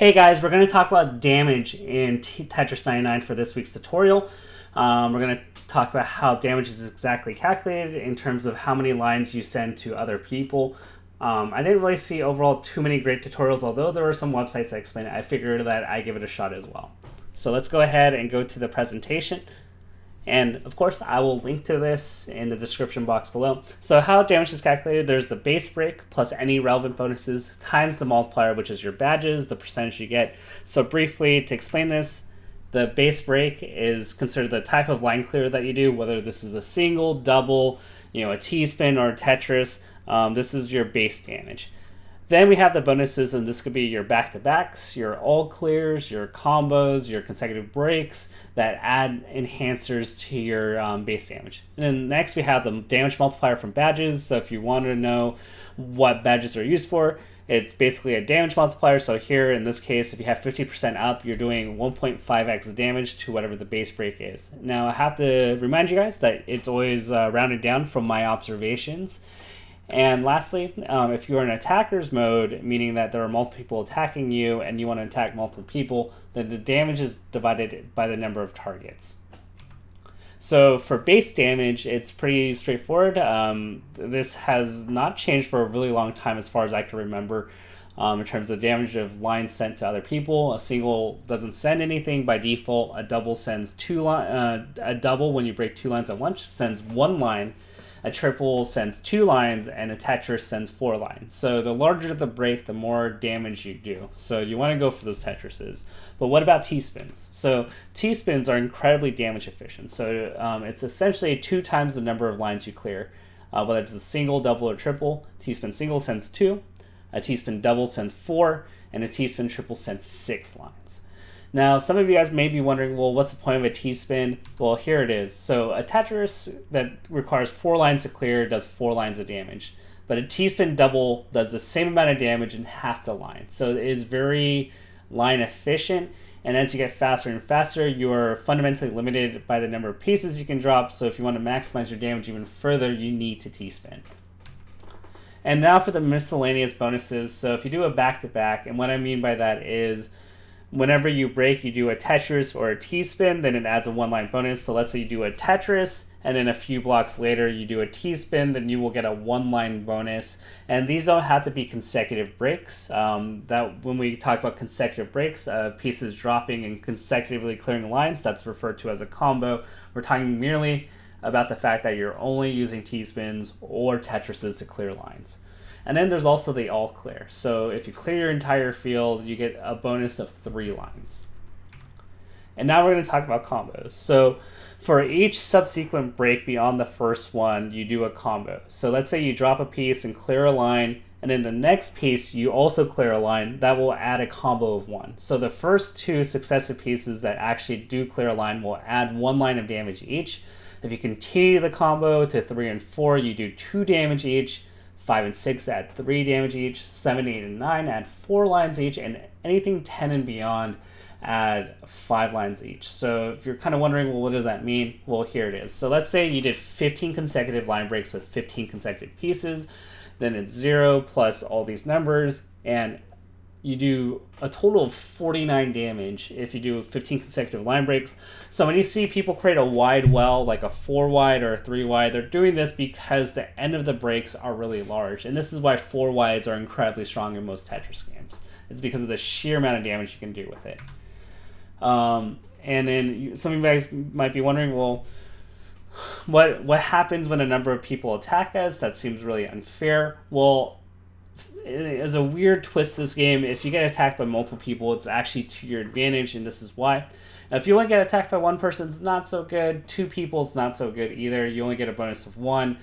Hey guys, we're going to talk about damage in Tetris 99 for this week's tutorial. We're going to talk about how damage is exactly calculated in terms of how many lines you send to other people. I didn't really see overall too many great tutorials, although there are some websites that explain it. I figured that I give it a shot as well. So let's go ahead and go to the presentation. And of course, I will link to this in the description box below. So how damage is calculated, there's the base break plus any relevant bonuses times the multiplier, which is your badges, the percentage you get. So briefly, to explain this, the base break is considered the type of line clear that you do, whether this is a single, double, a T-spin or a Tetris. This is your base damage. Then we have the bonuses, and this could be your back-to-backs, your all clears, your combos, your consecutive breaks that add enhancers to your base damage. And then next we have the damage multiplier from badges. So if you want to know what badges are used for, it's basically a damage multiplier. So here in this case, if you have 50% up, you're doing 1.5x damage to whatever the base break is. Now I have to remind you guys that it's always rounded down from my observations. And lastly, if you're in attacker's mode, meaning that there are multiple people attacking you and you want to attack multiple people, then the damage is divided by the number of targets. So for base damage, it's pretty straightforward. This has not changed for a really long time as far as I can remember in terms of damage of lines sent to other people. A single doesn't send anything by default. A double sends a double when you break 2 lines at once sends 1 line. A triple sends 2 lines, and a Tetris sends 4 lines. So the larger the break, the more damage you do. So you want to go for those Tetrises. But what about T-spins? So T-spins are incredibly damage efficient. So it's essentially 2 times the number of lines you clear. Whether it's a single, double, or triple, T-spin single sends 2, a T-spin double sends 4, and a T-spin triple sends 6 lines. Now, some of you guys may be wondering, well, what's the point of a T-spin? Well, here it is. So a Tetris that requires 4 lines to clear does 4 lines of damage. But a T-spin double does the same amount of damage in half the line. So it is very line efficient. And as you get faster and faster, you're fundamentally limited by the number of pieces you can drop. So if you want to maximize your damage even further, you need to T-spin. And now for the miscellaneous bonuses. So if you do a back-to-back, and what I mean by that is whenever you break, you do a Tetris or a T-spin, then it adds a 1-line bonus. So let's say you do a Tetris, and then a few blocks later you do a T-spin, then you will get a 1-line bonus. And these don't have to be consecutive breaks. That when we talk about consecutive breaks, pieces dropping and consecutively clearing lines, that's referred to as a combo. We're talking merely about the fact that you're only using T-spins or Tetrises to clear lines. And then there's also the all clear. So if you clear your entire field, you get a bonus of 3 lines. And now we're going to talk about combos. So for each subsequent break beyond the first one, you do a combo. So let's say you drop a piece and clear a line, and in the next piece, you also clear a line. That will add a combo of 1. So the first 2 successive pieces that actually do clear a line will add 1 line of damage each. If you continue the combo to 3 and 4, you do 2 damage each. 5 and 6 add 3 damage each, 7, 8, and 9 add 4 lines each, and anything 10 and beyond add 5 lines each. So if you're kind of wondering, well, what does that mean? Well, here it is. So let's say you did 15 consecutive line breaks with 15 consecutive pieces, then it's 0 plus all these numbers, and you do a total of 49 damage if you do 15 consecutive line breaks. So when you see people create a wide well, like a 4 wide or a 3 wide, they're doing this because the end of the breaks are really large. And this is why 4 wides are incredibly strong in most Tetris games. It's because of the sheer amount of damage you can do with it. And then some of you guys might be wondering, well, what happens when a number of people attack us? That seems really unfair. Well, as a weird twist to this game, if you get attacked by multiple people, it's actually to your advantage, and this is why. Now, if you only get attacked by 1 person, it's not so good. 2 people, it's not so good either. You only get a bonus of 1.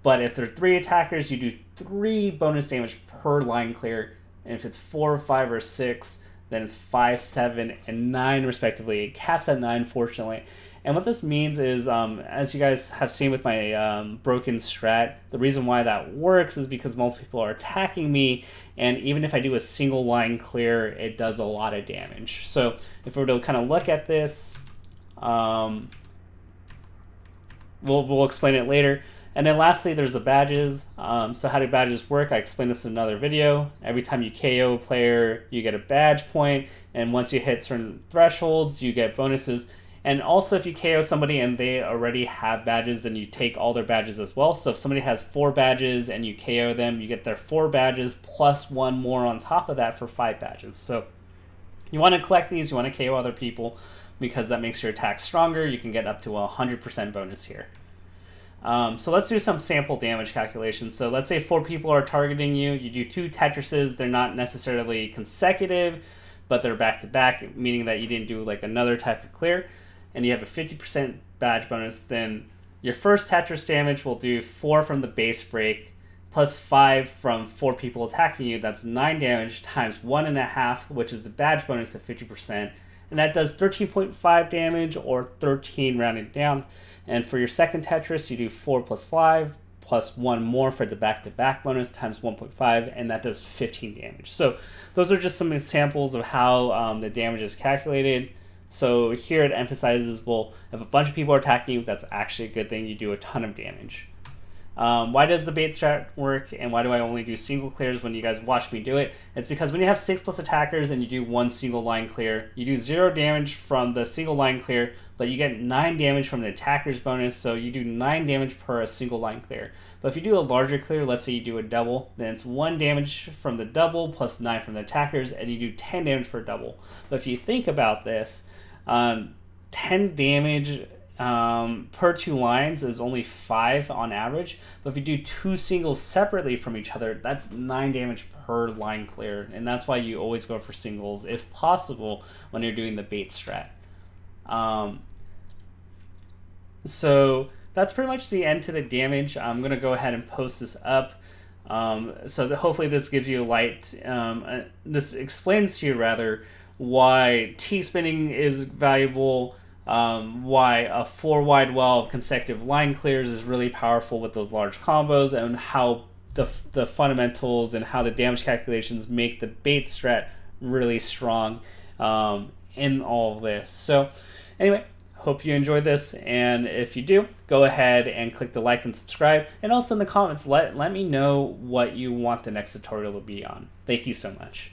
But if there are 3 attackers, you do 3 bonus damage per line clear. And if it's 4, 5, or 6, then it's 5, 7, and 9 respectively. It caps at 9, fortunately. And what this means is, as you guys have seen with my broken strat, the reason why that works is because multiple people are attacking me, and even if I do a single line clear, it does a lot of damage. So if we were to kind of look at this, we'll explain it later. And then lastly, there's the badges. So how do badges work? I explained this in another video. Every time you KO a player, you get a badge point, and once you hit certain thresholds, you get bonuses. And also, if you KO somebody and they already have badges, then you take all their badges as well. So if somebody has 4 badges and you KO them, you get their 4 badges plus 1 more on top of that for 5 badges. So you want to collect these, you want to KO other people, because that makes your attack stronger. You can get up to a 100% bonus here. So let's do some sample damage calculations. So let's say 4 people are targeting you. You do 2 Tetrises. They're not necessarily consecutive, but they're back-to-back, meaning that you didn't do like another type of clear. And you have a 50% badge bonus. Then your first Tetris damage will do 4 from the base break, plus 5 from 4 people attacking you. That's 9 damage times 1.5, which is the badge bonus of 50%. And that does 13.5 damage, or 13 rounded down. And for your second Tetris, you do 4 plus 5, plus 1 more for the back-to-back bonus times 1.5, and that does 15 damage. So those are just some examples of how the damage is calculated. So here it emphasizes, well, if a bunch of people are attacking you, that's actually a good thing. You do a ton of damage. Why does the bait strat work, and why do I only do single clears when you guys watch me do it? It's because when you have 6 plus attackers and you do 1 single line clear, you do 0 damage from the single line clear, but you get 9 damage from the attacker's bonus, so you do 9 damage per a single line clear. But if you do a larger clear, let's say you do a double, then it's 1 damage from the double plus 9 from the attackers, and you do 10 damage per double. But if you think about this, 10 damage per 2 lines is only 5 on average, but if you do 2 singles separately from each other, that's 9 damage per line clear, and that's why you always go for singles if possible when you're doing the bait strat. So that's pretty much the end to the damage. I'm gonna go ahead and post this up, so that hopefully this gives you a light. This explains to you rather why T-spinning is valuable, why a 4 wide well of consecutive line clears is really powerful with those large combos, and how the fundamentals and how the damage calculations make the bait strat really strong in all of this. So anyway, hope you enjoyed this, and if you do, go ahead and click the like and subscribe, and also in the comments let me know what you want the next tutorial to be on. Thank you so much.